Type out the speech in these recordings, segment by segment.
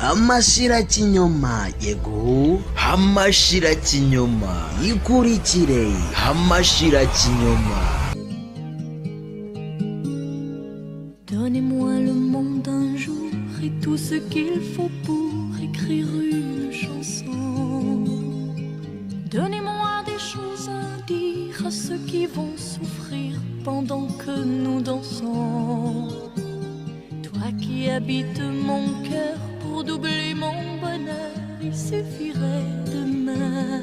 amashira kinyoma yego amashira kinyoma ikurikire amashira kinyoma. Donnez-moi le monde d'un jour et tout ce qu'il faut pour écrire une chanson. Donnez-moi des choses à dire à ceux qui vont souffrir pendant que nous dansons. Toi qui habites mon cœur, pour doubler mon bonheur, il suffirait demain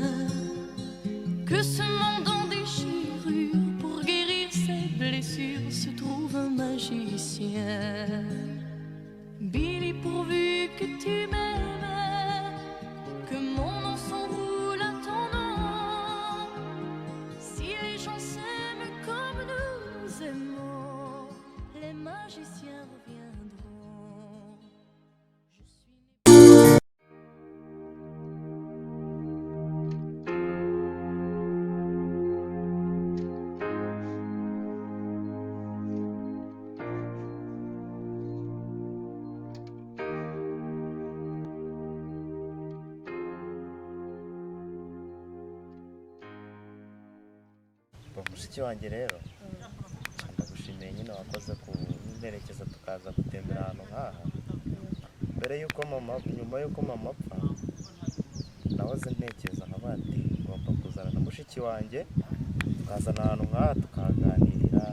que ce monde en déchirure, pour guérir ses blessures, se trouve un magicien. Billy, pourvu que tu m'aimes, que mon nom s'enroule à ton nom. Si les gens s'aiment comme nous aimons, les magiciens reviendront. Je suis né... mushiki wanjye rero ndagushimiye nyine wakoze kumperekeza tukaza gutembera ahantu nk'aha mbere y'uko mama nyuma y'uko mama apfa nahoze ntekereza nka bati ngomba kuzana na mushiki wanjye tukazana ahantu nk'aha tukaganirira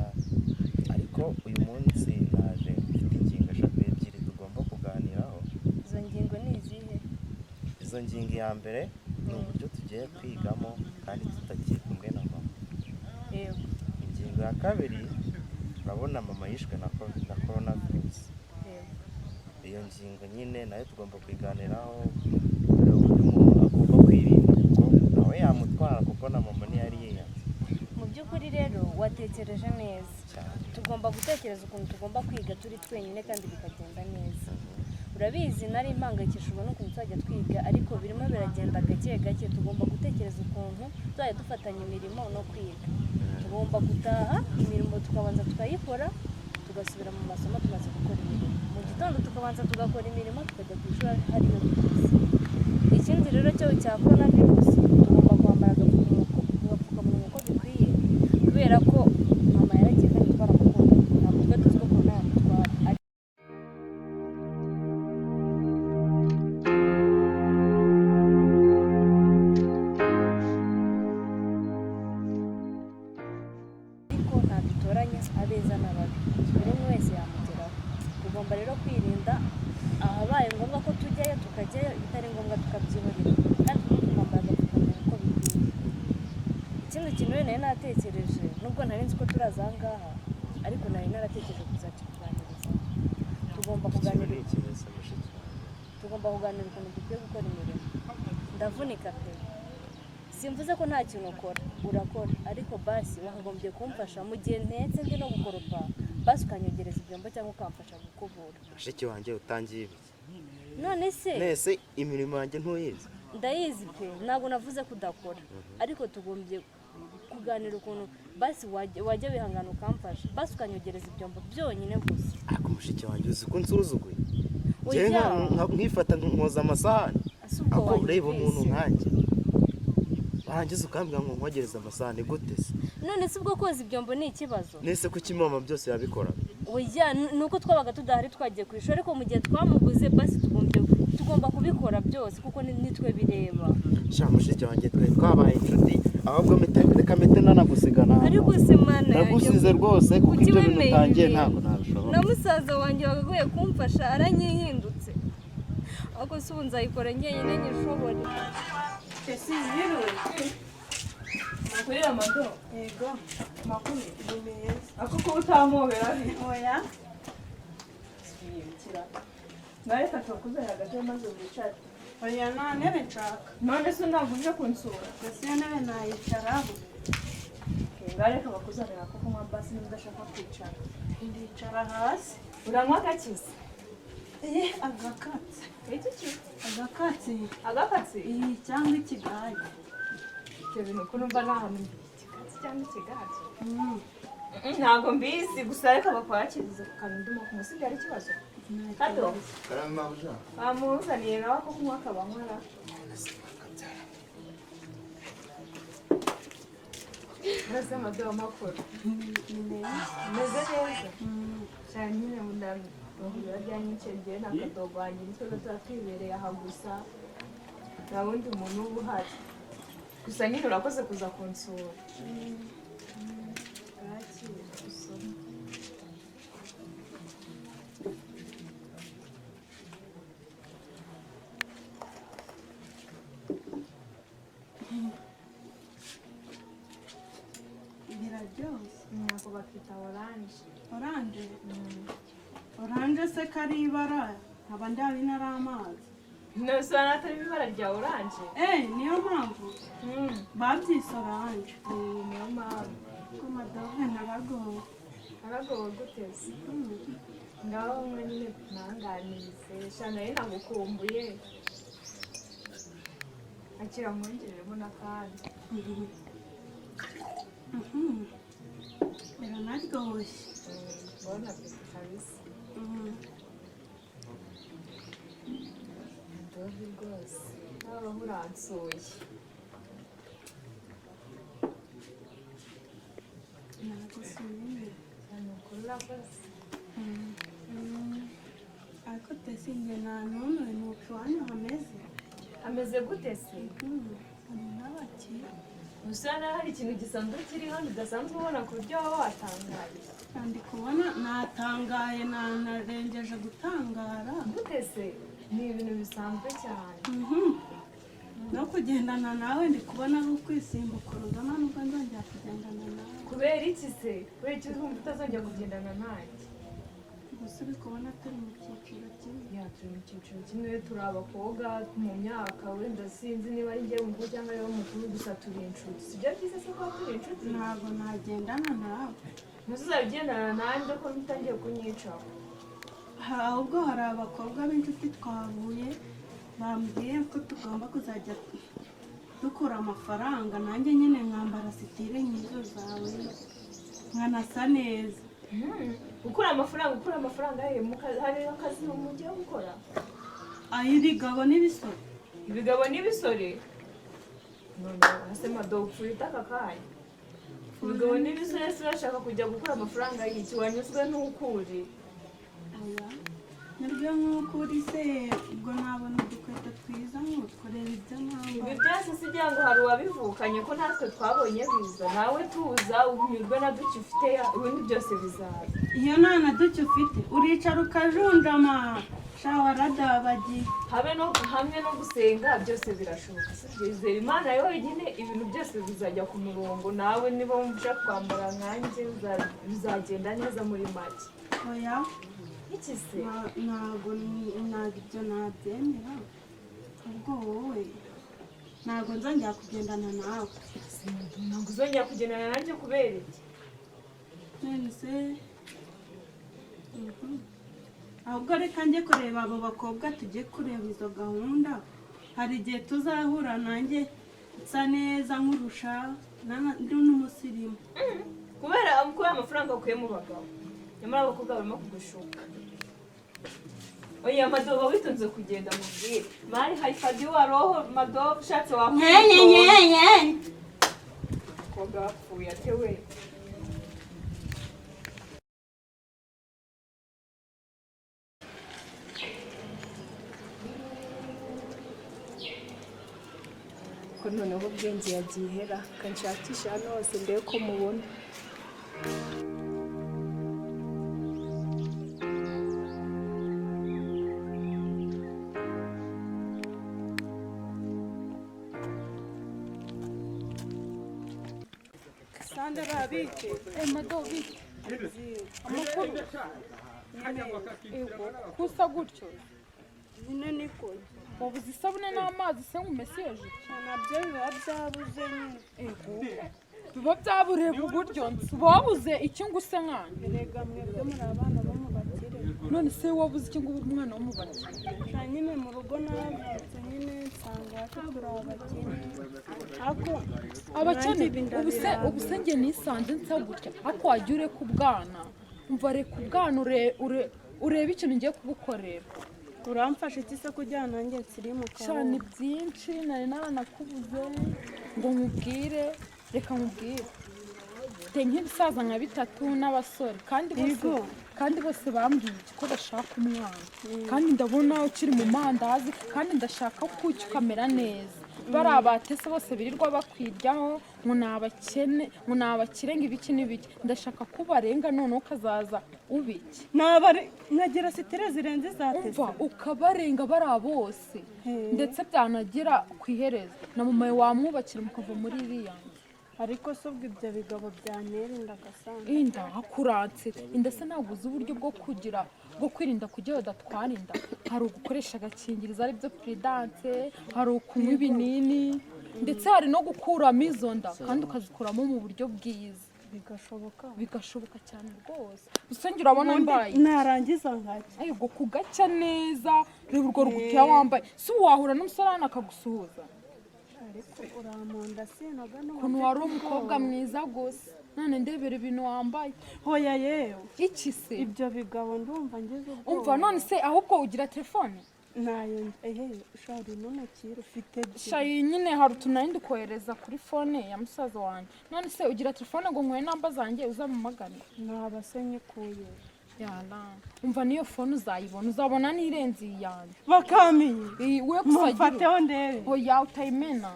ariko uyu munsi naje mfite ingingo eshatu ebyiri tugomba kuganiraho. Izo ngingo ni izihe? Izo ngingo ya mbere ni uburyo tugiye kwigamo kandi tutagiye kumwe na mama. Yego. Ingingo ya kabiri urabona mama yishwe na coronavirus. Yego. Iyo ngingo nyine nayo tugomba kwiganiraho uburyo umuntu agomba kwirinda kuko nawe yamutwara kuko na mama ntiyari yiyanze. Mu by'ukuri rero watekereje neza. Tugomba gutekereza ukuntu tugomba kwiga turi twenyine kandi bikagenda neza. Urabizi nari impangayikishijwe n'ukuntu tuzajya twiga ariko birimo biragenda gake gake. Tugomba gutekereza ukuntu tuzajya dufatanya imirimo no kwiga. Tugomba gutaha imirimo tukabanza tukayikora tugasubira mu masomo tumaze gukora imirimo. Mu gitondo tukabanza tugakora imirimo tukajya ku ishuri hariyo bigeze. Ikindi rero cyo cya coronavirus tugomba kwambara agapfukamunwa uko bikwiye kubera ko mama yaragiye kandi twaramukunda ntabwo twe tuzi ko corona yamutwara. Abeza n'ababi buri umwe wese yamugeraho. Tugomba rero kwirinda ahabaye ngombwa ko tujyayo tukajyayo, bitari ngombwa tukabyihorera kandi tugomba agapfukamunwa uko bikwiye. Ikindi kintu rero nari natekereje nubwo nari nzi ko turaza aha ngaha ariko nari naratekereje kuzaca kuganiriza. Tugomba kuganira ukuntu dukwiye gukora imirimo. Ndavunika pe, simvuze ko nta kintu ukora, urakora ariko basi wakagombye kumfasha mu gihe ntetse ndi no gukoropa, basi ukanyogereza ibyombo cyangwa ukamfasha gukubura. Mushiki wanjye utangiye ibi none se nese imirimo yanjye ntuyizi? Ndayizi pe, ntabwo navuze ko udakora ariko tugombye kuganira ukuntu basi wajya wihangana ukamfasha, basi ukanyogereza ibyombo byonyine gusa. Ariko mushiki wanjye uzi ko nsuzuguye nkifata nkoza amasahani ako ureba umuntu nkanjye barangiza ukambwira ngo nkogereza amasahani gute se? None se ubwo koza ibyombo ni ikibazo? Nese ko kimama byose yabikora? Oya, nuko twabaga tudahari twagiye ku ishuri ariko mu gihe twamuguze basi tugomba kubikora byose kuko nitwe bireba. Sha mushiki wanjye twabaye inshuti ahubwo reka mete nanagusigana. Ariko se mana nagusize rwose kuko ibyo bintu utangiye ntabwo nabishobora. Na musaza wanjye wagaguye kumfasha aranyihindutse. Ako se ubu nzayikora njyenyine nyishobore. Ese yiriwe makuri amado yego makuri nimeza ako ko utamobera oya siyikira naye tatukuze hagaje maze wicara oya nane nshaka none se ndaguje kunsura ese nane nayicarabo ngare ko bakuzanira ko kuma basi ndashaka kwicara ndicara hasi uranywa gakiza agakatsi agakatsi cyangwa ikigayi icyo bintu ko numva nahamwe ikikatsi cyangwa ikigayi ntabwo mbizi gusa reka bakwakiriza ku kantu ndimo kumusiga ari ikibazo Kado bamuzaniye nawe ako kunywa akaba nkora mbese amadobo makuru meze neza cyane nyine mudahurira ryanyicengeye n'akadobo wanjye nitwe tuba twibereye aha gusa nta wundi muntu uba uhari gusa nyine urakoze kuza kunsura biraryoshye nako bakita oranje oranje se kari ibara nkaba ndabina ari amazi ntusobanura atari ibara rya oranje niyo mpamvu babyise oranje niyo mpamvu ko madobe naragowe guteze ngaho umwe nyine ntanganize shana ye nagukumbuye akira mwongereremo n'akandi biranaryoshye mbona apeti kabisa ndovi rwose nawe uransuye nagusuye cyane ukuri urakoze ariko tesi njye nta n'umwe ni uko iwanyu hameze gute se hari n'abakire gusa naho hari ikintu gisanzwe kiri hano udasanzwe ubona ku buryo waba watangaye ndi kubona natangaye narengeje gutangara gute se ni ibintu bisanzwe cyane no kugendana nawe ndi kubona ari ukwisimbuka urugama nubwo nzongera kugendana nawe kubera iki se kubera iki urumva utazongera kugendana nanjye gusa uri kubona turi mu cyiciro kimwe turi mu cyiciro kimwe turi abakobwa mu myaka wenda sinzi niba ari njyewe mukuru cyangwa ariwe mukuru gusa turi inshuti si byo byiza se kuba turi inshuti ntabwo nagendana nawe ntuzabigendana nanjye ko utangiye kunyicaho ahubwo hari abakobwa b'inshuti twahuye bambwiye ko tugomba kuzajya dukura amafaranga nanjye nyine nkambara sitire nk'izo zawe nkanasa neza ukura amafaranga hariho akazi mugiye gukora ibigabo n'ibisore none hase madobo ufite aka kanya ibigabo n'ibisore si bashaka kujya gukura amafaranga y'iki wanyuzwe n'ukuri nibyo nk'uko uri se ubwo nabona udukweto twiza nk'utworera ibyo mpamvu ibi byose si kugira ngo hari uwabivukanye ko natwe twabonye biza nawe tuza unyurwe na duke ufite ibindi byose bizaza iyo nta na duke ufite uricara ukajunjama shawaradabagiye hamwe no gusenga byose birashoboka bizera imana yonyine ibintu byose bizajya ku murongo nawe niba wumva ushaka kwambara nkanjye bizagenda neza muri make oya iki se ntabwo ibyo nabyemera ubwo wowe ntabwo nzongera kugendana nawe ntabwo uzongera kugendana nanjye kubera iki none se ahubwo reka njye kureba abo bakobwa tujye kureba izo gahunda hari igihe tuzahura nanjye nsa neza nkurusha ndi n'umusirimu kubera amafaranga ukuye mu bagabo nyamara abakobwa barimo kugushuka oya madobo witunze kugenda mubwire mari haifadhi wa roho madobo ushatse nyenyenyenye umukobwa wapfuye ate we ko noneho ubwenge yagiye ihera kanshakisha hano hose ndebe ko mubona Sandra bite madobo bite amakuru kusa gutyo nyine niko wabuze isabune n'amazi se nk'umesiyeje nabyo biba byabuze nyine biba byabureba uburyo uba wabuze iki ngo use nkanya erega mwebwe muri abana bo mu bakire none se wabuze iki ngo ube umwana wo mu bakire nta nyine mu rugo naravutse nyine nsanga hafi turi abakene ariko abakene ubu se njye nisanze nsa gutya ariko wajya ureka ubwana umva reka ubwana urebe ikintu ngiye kugukorera. uramfasha iki se kugira nanjye nsiri mu Sha kaboko? ni byinshi nari naranakubuze ngo nkubwire, reka nkubwire. Mfite nk'ibisaza nka 3 n'abasore kandi bose bambwiye ko bashaka umwana, kandi ndabona ukiri mu mandazi, kandi ndashaka ko ukamera neza. Bari abatese bose birirwa bakwiryaho ngo nabakene ngo nabakire ngo ibiki n'ibiki, ndashaka ko barenga none ukazaza ubiki nagira sitere zirenze zatese ukabarenga bari bose, ndetse byanagira ku iherezo na mama wamwubakira mukava muri iriya. ariko se ubwo ibyo bigabo byantera inda gasanga inda hakuratse inda se ntabwo uzi uburyo bwo kwirinda kugira udatwara inda. Hari ugukoresha agakingirizo ari byo prudence, hari ukunywa ibinini, ndetse hari no gukuramo izo nda kandi ukazikuramo mu buryo bwiza. bigashoboka cyane rwose. Gusa ngira urabona mbaye narangiza nkacya ayego kugacya neza, reba urwo rugutiya wambaye si wahura n'umusarani akagusuhuza. ariko uramonda sinaga no kuntu wari umukobwa mwiza gusa, none ndebera ibintu wambaye. hoya yewe iki se ibyo bigabo ndumva ngeze ubwo umva none se ahubwo ugira telefone nayo shari none kiro ufite shayi nyine hari utunandi kohereza kuri phone ya musaza wanjye. None se ugira telefone ngo nkwe namba zanjye uzamumagane? nabasenye kuye yala umva niyo phone uzayibona, uzabona nirenze yanjye bakamiye we gusagira ndebe oya utayimena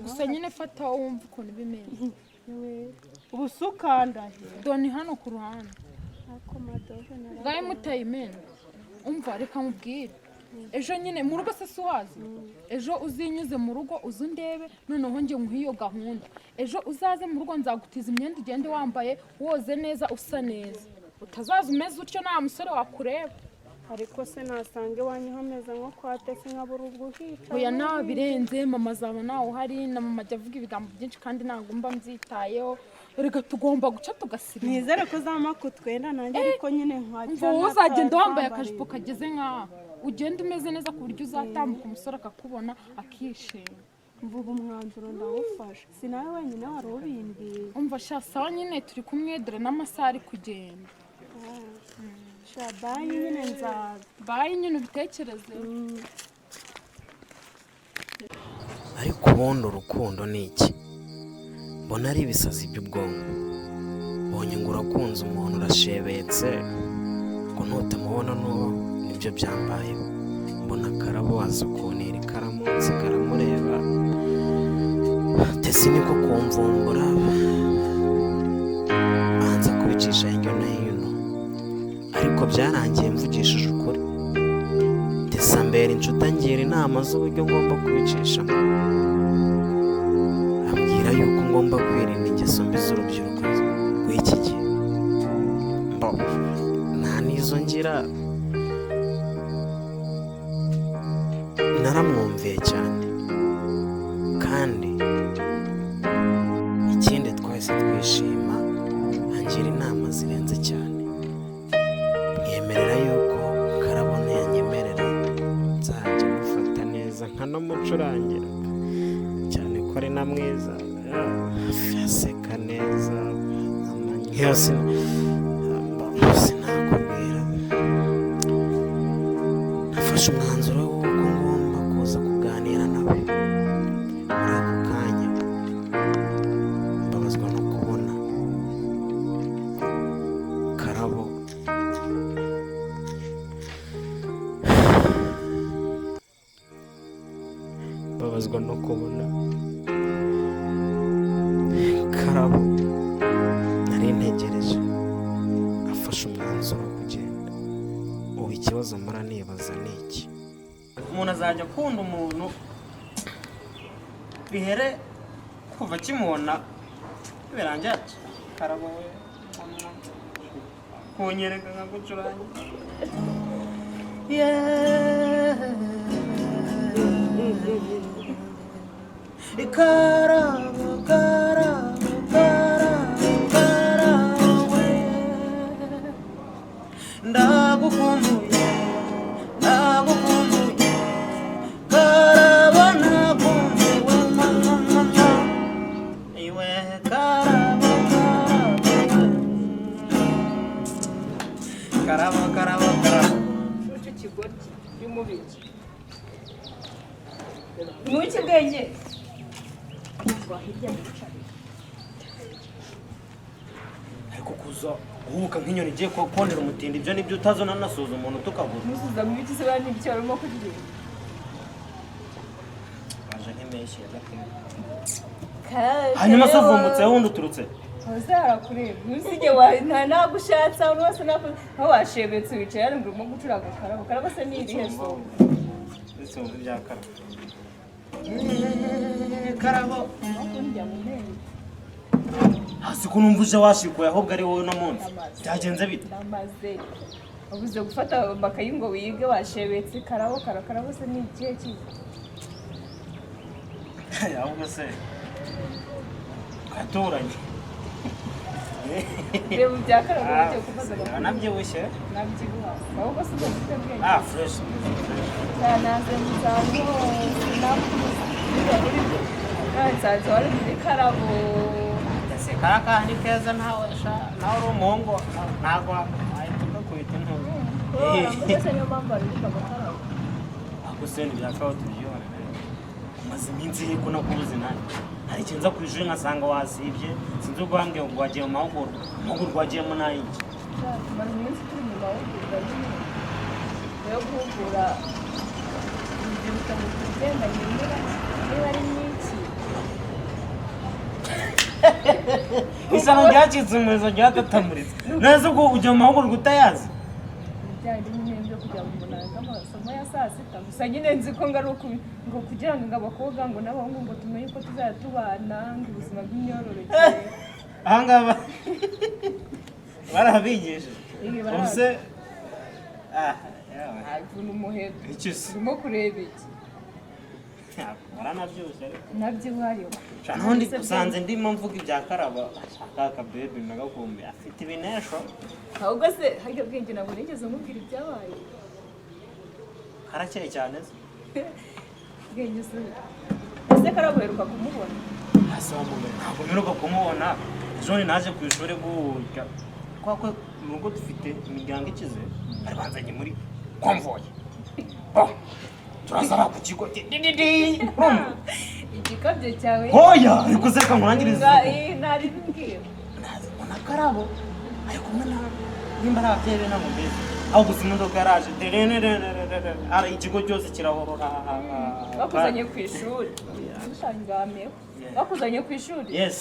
gusa nyine fata wumva ukuntu bimeze. ubusukandahe doni hano ku ruhande ako madoje nara gaye mutayimena. Umva reka mubwire ejo nyine mu rugo se suwazi ejo uzinyuze mu rugo uzundebe, noneho nge nk'iyo gahunda ejo uzaze mu rugo nzagutiza imyenda ugende wambaye woze neza usa neza, utazaza umeze utyo nta musore wakureba. ariko se nasange iwanyu hameze nko kwa tese nkabura ubwo uhica oya nawe birenze, mama zaba nawe uhari, na mama ajya avuga ibigambo byinshi kandi ntabwo mba mbyitayeho. Reka tugomba guca tugasira. nizere ko uzama kutwenda nanjye ariko nyine nkacya mva uzagenda wambaye akajipo kageze nk'aho ugenda umeze neza ku buryo uzatambuka umusore akakubona akishima. mvuga umwanzuro ndawufashe si nawe wenyine wari ubimbwiye. umva sha sawa nyine turi kumwe dore n'amasaha ari kugenda. sha bayi nyine nzaza bayi nyine ubitekereze. ariko ubundi urukundo ni iki? mbona ari ibisazi by'ubwonko. mbonye ngo urakunze umuntu urashebetse ngo nutamubona n'uwo nibyo byambayeho. mbona Karabo waza kuntera ikaramu karamureba tesi niko kumvumbura banza kubicisha hirya no hino, ariko byarangiye mvugishije ukuri. tesi ambera inshuti angira inama z'uburyo ngomba kubicishamo, ambwira yuko ngomba kwirinda ingeso mbi z'urubyiruko rw'iki gihe. nta n'izo ngira, naramwumviye cyane, kandi ikindi twahise twishima, angira inama zirenze cyane. mwemerera yuko Karabona yanyemerera nzajya mufata neza nkanamucurangira cyane ko ari na mwiza, aseka neza nk'iyo sinakubwira. nafashe umwanzuro w'uko ngomba kuza kuganira nawe. muri ako kanya mbabazwa no kubona Karabo mbabazwa no kubona Karabo nari ntegereje afashe umwanzuro wo kugenda. ubu ikibazo mpora nibaza ni iki? umuntu azajya akunda umuntu bihere kuva akimubona birangira ati Karabo we kunyereka nkagucuranga. Karabo Karabo Karabo Karabo we ndagukumbuye ndagukumbuye Karabo nakumbuye mama iwe Karabo Karabo Karabo Karabo ikigoryi y'umubiri ntuki bwenge kuva hirya mu bicari ariko kuza uhubuka nk'inyoni igiye kondera umutindi ibyo nibyo utazona nasuza umuntu tukagura musuza mu biti se bari n'ibiki barimo kurya baje nk'impeshyi ya gatatu kandi hanyuma se uvumbutse wundi uturutse hose harakureba ntusige nagushatse ahantu hose aho washebetse wicaye hano ngo urimo gucuranga karabo karabo se ni irihe soko ndetse mu bya karabo karabo njya mu ntebe hasi ko numva uje washikuye ahubwo ari wowe no munsi byagenze bite namaze wabuze gufata amakayi ngo wige washebetse karabo karabo se ni ikihe kiza ahubwo se katuranye reba ibya karabo ugiye kumaza agakuru nabyibushye nabyibuha ahubwo se ufite ubwenge fresh naze nzango nsanze wari muri karabo ese karaka ni keza nawe uri umuhungu ntabwo ahita ugakubita intuzi mbese niyo mpamvu baririmba amakarabo ako se ntibyakaho tubyibone umaze iminsi he ko nakubuze nanjye hari ikintu nza ku ishuri nkasanga wasibye sinzi ubwo wambwiye ngo wagiye mu mahugurwa amahugurwa wagiyemo n'ayiki tumaze iminsi turi mu mahugurwa nyine yo guhugura urubyiruko mu bigendanye niba ari nyinshi isano ryacitse umurizo ryatatamuritse neza ubwo ujya mu mahugurwa utayazi ibijyanye n'ibintu byo kujya mu munanga amasomo ya saa sita gusa nyine nzi ko ngo kugira ngo abakobwa ngo n'abahungu ngo tumenye ko tuzajya tubana ngo ubuzima bw'imyororokere ahangaha barabigisha ubuse ntabwo umuheto iki se urimo kureba iki baranabyibushye ariko nabyibuhariyo nundi usanze ndimo mvuga ibya karaba aka bebe nagakumbi afite ibinesho ahubwo se harya bwenge ntabwo nigeze mubwira ibyabaye harakeye cyane se bwenge se ese karabo uheruka kumubona hasi wamubona ntabwo mperuka kumubona ejo naje ku ishuri burya kuko mu rugo dufite imiryango ikize bari banzanye muri konvoye turasaba ku kigo igikabyo cyawe hoya ariko se reka nkurangirize ntari mbwira nazibona karabo ari kumwe na nimba ari ababyeyi be ntabwo mbizi aho gusa imodoka yaraje ikigo cyose kirahorora bakuzanye ku ishuri ushangameho bakuzanye ku ishuri yes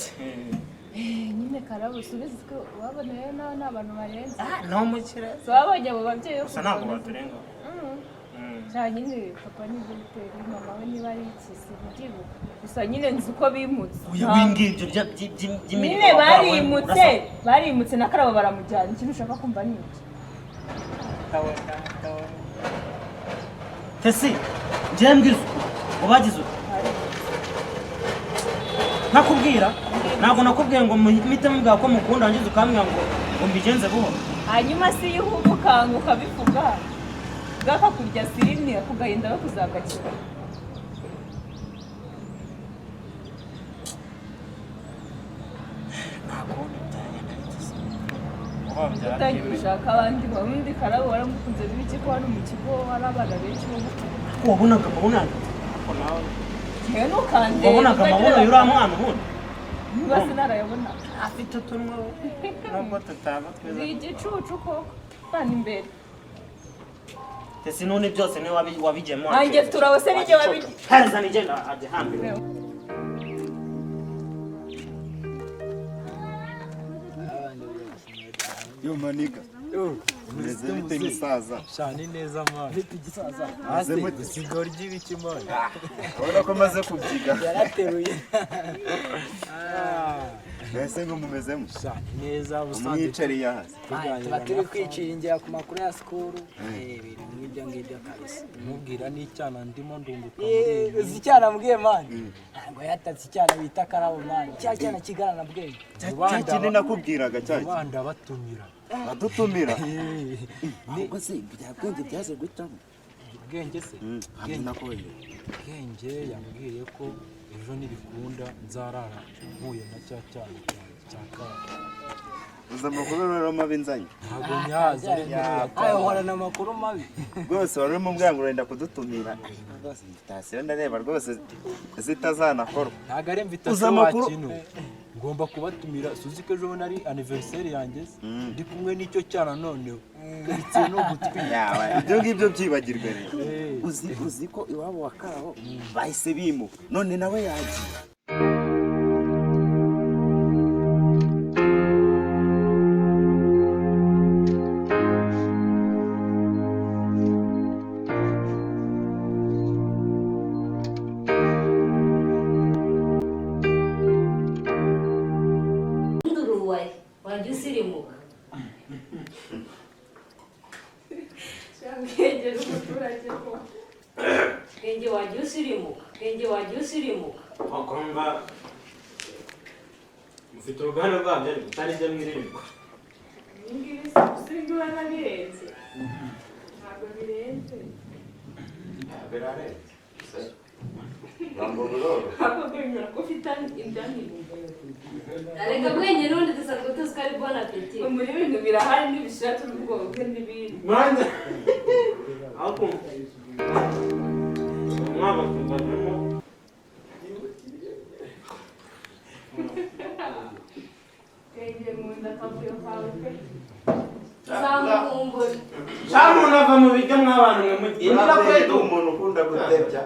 nyine karabo usubize ko wabonayo nawe ni abantu barenze no mukire so wabonye abo babyeyi gusa ntabwo baturenga cyane nyine papa ni dogiteri mama we niba ari iki sinibyibuka gusa nyine nzi uko bimutse wingibyo nyine barimutse na karabo baramujyana ikintu ushaka kumva ni iki tesi njyewe mbwiza ngo bagize uko nakubwira ntabwo nakubwiye ngo muhite mubwira ko mukunda wangize ukambwira ngo mbigenze buhoro hanyuma si iyo uhubukanga ukabivuga bwakakurya sini akugahinda no kuzagakira utangiye gushaka abandi barundi karabo waramukunze b'iki ko hano mu kigo hari abana benshi bo wabonaga amabona yewe ntukande wabonaga amabona y'uriya mwana ubundi niba sinarayabona afite utunwa nubwo tutaba twiza ni igicucu koko bana imbere tesi none byose niwe wabigiyemo nanjye turabose nijye wabigiye hereza nigenda ajya hambere yo maniga meze bite musaza shani neza mwana gisaza hasi isigo ry'ibiki mwana urabona ko maze kubyiga yarateruye mbese ngo mumezemo shani neza umwicariye hasi tuba turi kwicingira ku makuru ya sikuru ibintu nk'ibyo ngibyo kabisa mubwira n'icyana ndimo ndunguka uzi icyana mbwiye mani ntabwo yatatse icyana bita karabo mani cya cyana kigarana bwenge cya kindi nakubwiraga cya rubanda batumira badutumira ahubwo se bya bwenge byaze guhitamo bwenge se bwenge yambwiye ko ejo nibikunda nzarara mpuye na cya cyana cyanjye uzi amakuru rero mabi nzanye ntabwo nyazi ariko uhorana amakuru mabi rwose wari urimo mbwira ngo urenda kudutumira rwose invitation ndareba rwose zitazanakorwa ntabwo ari invitation wakintu ngomba kubatumira suzi ko ejo bundi ari anniversaire yanjye ndi kumwe n'icyo cyana noneho ndetse no gutwira ibyo ngibyo byibagirwe rero uzi ko iwabo wa Karabo bahise bimu none nawe yagiye wajya usirimuka Kenge wajya usirimuka wakumva mufite uruganda rwabyo ariko utari ibyo mwiririrwa ngibi ubona birenze ntabwo birenze birarenze ntabwo bemera ko ufite indaniro areka bwenye n'undi dusanzwe tuzi ko ari bon appetit muri bintu birahari n'ibishira turi ubwoko bwe n'ibindi mwanza ako mwaba tugazemo kenge mu nda kavuyo kawe pe zamukumbura cyangwa unava mu biryo mw'abantu mwe mugendera kwetu umuntu ukunda gutebya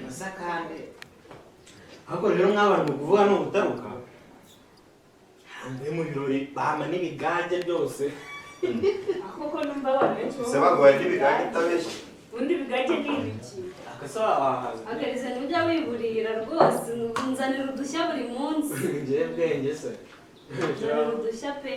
masakande ahubwo rero mw'abantu kuvuga no gutaruka hanze mu birori bama n'ibigage byose koko numva abantu benshi se bagoye n'ibigage itabeshye ubundi bigage ni ibiki akasa wahaza akariza ntujya wiburira rwose nzanira udushya buri munsi ngiye bwenge se nzanira udushya pe